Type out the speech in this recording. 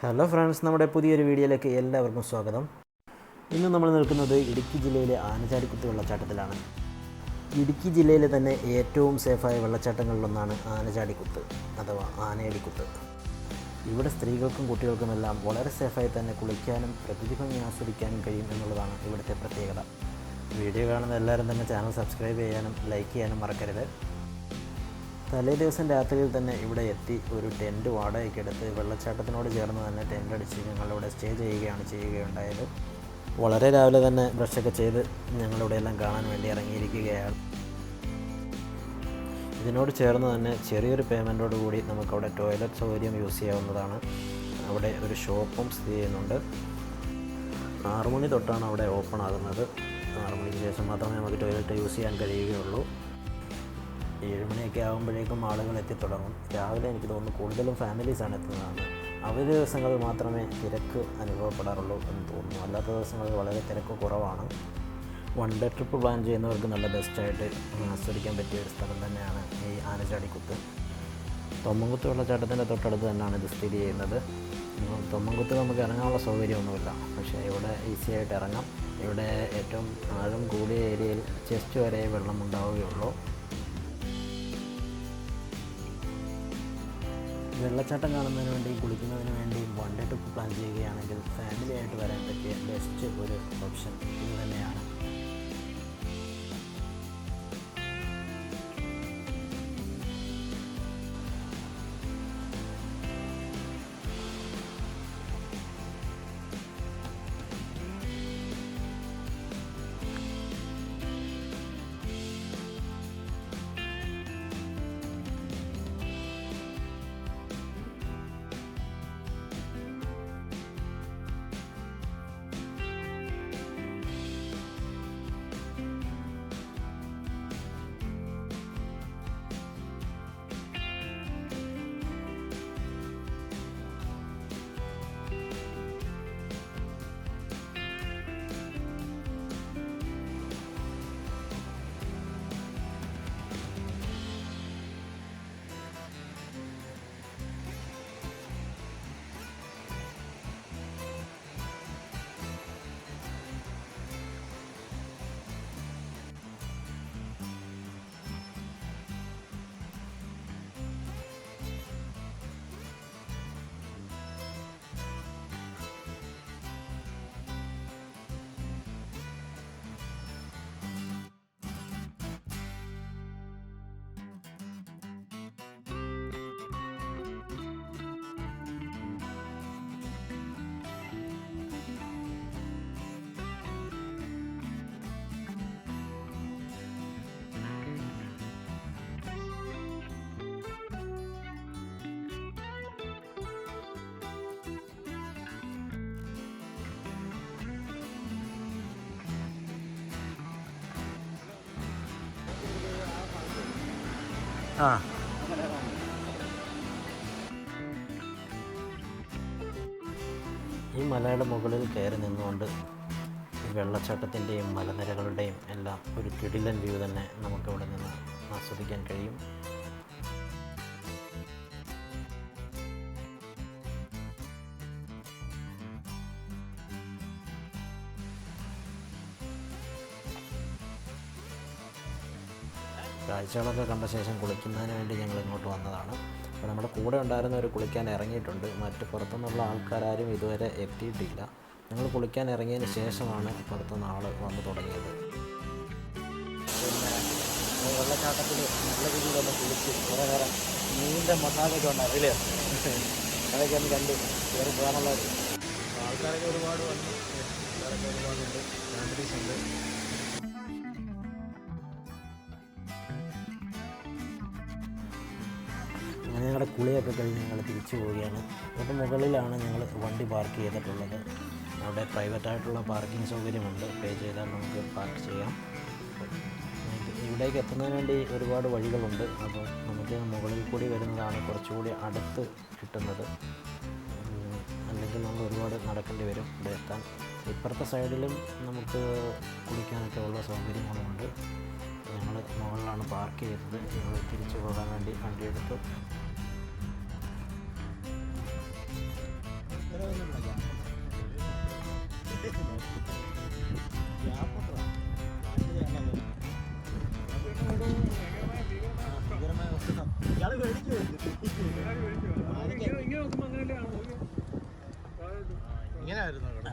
Hello friends, നമ്മുടെ പുതിയൊരു വീഡിയോയിലേക്ക് എല്ലാവർക്കും സ്വാഗതം. ഇന്ന് നമ്മൾ നിൽക്കുന്നത് ഇടുക്കി ജില്ലയിലെ ആനചാടിക്കുത്ത് വെള്ളച്ചാട്ടത്തിലാണ്. ഇടുക്കി ജില്ലയിലെ തന്നെ ഏറ്റവും സേഫായ വെള്ളച്ചാട്ടങ്ങളിലൊന്നാണ് ആനചാടിക്കുത്ത് അഥവാ ആനയടിക്കുത്ത്. ഇവിടെ സ്ത്രീകൾക്കും കുട്ടികൾക്കുമെല്ലാം വളരെ സേഫായി തന്നെ കുളിക്കാനും പ്രകൃതി ഭംഗി ആസ്വദിക്കാനും കഴിയും എന്നുള്ളതാണ് ഇവിടുത്തെ പ്രത്യേകത. വീഡിയോ കാണുന്ന എല്ലാവരും തന്നെ ചാനൽ സബ്സ്ക്രൈബ് ചെയ്യാനും ലൈക്ക് ചെയ്യാനും മറക്കരുത്. തലേ ദിവസം രാത്രിയിൽ തന്നെ ഇവിടെ എത്തി ഒരു ടെൻറ്റ് വാടകയ്ക്കെടുത്ത് വെള്ളച്ചാട്ടത്തിനോട് ചേർന്ന് തന്നെ ടെൻ്റ് അടിച്ച് ഞങ്ങളിവിടെ സ്റ്റേ ചെയ്യുകയുണ്ടായത്. വളരെ രാവിലെ തന്നെ ബ്രഷൊക്കെ ചെയ്ത് ഞങ്ങളിവിടെ എല്ലാം കാണാൻ വേണ്ടി ഇറങ്ങിയിരിക്കുകയാണ്. ഇതിനോട് ചേർന്ന് തന്നെ ചെറിയൊരു പേയ്മെൻറ്റോട് കൂടി നമുക്കവിടെ ടോയ്ലറ്റ് സൗകര്യം യൂസ് ചെയ്യാവുന്നതാണ്. അവിടെ ഒരു ഷോപ്പും സ്ഥിതി ചെയ്യുന്നുണ്ട്. 6 മണി തൊട്ടാണ് അവിടെ ഓപ്പൺ ആകുന്നത്. 6 മണിക്ക് ശേഷം മാത്രമേ നമുക്ക് ടോയ്ലറ്റ് യൂസ് ചെയ്യാൻ കഴിയുകയുള്ളൂ. 7 മണിയൊക്കെ ആകുമ്പോഴേക്കും ആളുകൾ എത്തിത്തുടങ്ങും. രാവിലെ എനിക്ക് തോന്നുന്നു കൂടുതലും ഫാമിലീസാണ് എത്തുന്നതാണ്. അവധി ദിവസങ്ങളിൽ മാത്രമേ തിരക്ക് അനുഭവപ്പെടാറുള്ളൂ എന്ന് തോന്നുന്നു. അല്ലാത്ത ദിവസങ്ങളിൽ വളരെ തിരക്ക് കുറവാണ്. 1 ഡേ ട്രിപ്പ് പ്ലാൻ ചെയ്യുന്നവർക്ക് നല്ല ബെസ്റ്റായിട്ട് ആസ്വദിക്കാൻ പറ്റിയ ഒരു സ്ഥലം തന്നെയാണ് ഈ ആനചാടിക്കുത്ത്. തൊമ്മൻകുത്ത് വെള്ളച്ചാട്ടത്തിൻ്റെ തൊട്ടടുത്ത് തന്നെയാണ് ഇത് സ്ഥിതി ചെയ്യുന്നത്. തൊമ്മൻകുത്ത് നമുക്ക് ഇറങ്ങാനുള്ള സൗകര്യമൊന്നുമില്ല, പക്ഷേ ഇവിടെ ഈസി ആയിട്ട് ഇറങ്ങാം. ഇവിടെ ഏറ്റവും ആഴം കൂടിയ ഏരിയയിൽ ചെസ്റ്റ് വരെ വെള്ളം ഉണ്ടാവുകയുള്ളൂ. വെള്ളച്ചാട്ടം കാണുന്നതിന് വേണ്ടി കുളിക്കുന്നതിന് വേണ്ടി 1 ഡേ ട്രിപ്പ് പ്ലാൻ ചെയ്യുകയാണെങ്കിൽ ഫാമിലിയായിട്ട് വരാൻ പറ്റിയ ബെസ്റ്റ് ഒരു ഓപ്ഷൻ ഇത് തന്നെയാണ്. ഈ മലയുടെ മുകളിൽ കയറി നിന്നുകൊണ്ട് ഈ വെള്ളച്ചാട്ടത്തിൻ്റെയും മലനിരകളുടെയും എല്ലാം ഒരു കിടിലൻ വ്യൂ തന്നെ നമുക്കിവിടെ നിന്ന് ആസ്വദിക്കാൻ കഴിയും. കാഴ്ചകളൊക്കെ കണ്ട ശേഷം കുളിക്കുന്നതിന് വേണ്ടി ഞങ്ങൾ ഇങ്ങോട്ട് വന്നതാണ്. അപ്പോൾ നമ്മുടെ കൂടെ ഉണ്ടായിരുന്നവർ കുളിക്കാൻ ഇറങ്ങിയിട്ടുണ്ട്. മറ്റ് പുറത്തുനിന്നുള്ള ആൾക്കാരും ഇതുവരെ എത്തിയിട്ടില്ല. ഞങ്ങൾ കുളിക്കാൻ ഇറങ്ങിയതിന് ശേഷമാണ് പുറത്തുനിന്ന് ആൾ വന്നു തുടങ്ങിയത്. പിന്നെ വെള്ളച്ചാട്ടത്തിൽ നല്ല രീതിയിലൊന്ന് കുളിച്ച് കുറേ നേരം നീണ്ട മസാലയൊക്കെ ഉണ്ടാവില്ലേ, അതൊക്കെ ഒന്ന് കണ്ട് കയറി പോകാനുള്ള ആൾക്കാരൊക്കെ ഒരുപാട് വന്നു. ആൾക്കാരൊക്കെ ഒരുപാടുണ്ട്, ഫാമിലീസ് ഉണ്ട്. അങ്ങനെ ഞങ്ങളുടെ കുളിയൊക്കെ കഴിഞ്ഞ് ഞങ്ങൾ തിരിച്ചു പോവുകയാണ്. അപ്പോൾ മുകളിലാണ് ഞങ്ങൾ വണ്ടി പാർക്ക് ചെയ്തിട്ടുള്ളത്. അവിടെ പ്രൈവറ്റായിട്ടുള്ള പാർക്കിംഗ് സൗകര്യമുണ്ട്. പേ ചെയ്താൽ നമുക്ക് പാർക്ക് ചെയ്യാം. ഇവിടേക്ക് എത്തുന്നതിന് വേണ്ടി ഒരുപാട് വഴികളുണ്ട്. അപ്പോൾ നമുക്ക് മുകളിൽ കൂടി വരുന്നതാണ് കുറച്ചുകൂടി അടുത്ത് കിട്ടുന്നത്. അല്ലെങ്കിൽ നമ്മൾ ഒരുപാട് നടക്കേണ്ടി വരും ഇവിടെ എത്താൻ. ഇപ്പുറത്തെ സൈഡിലും നമുക്ക് കുളിക്കാനൊക്കെ ഉള്ള സൗകര്യങ്ങളുമുണ്ട്. ഞങ്ങൾ മുകളിലാണ് പാർക്ക് ചെയ്തത്. ഞങ്ങൾ തിരിച്ചു പോകാൻ വേണ്ടി വണ്ടി എടുത്തു. ഇങ്ങനെ ആയിരുന്നു കട.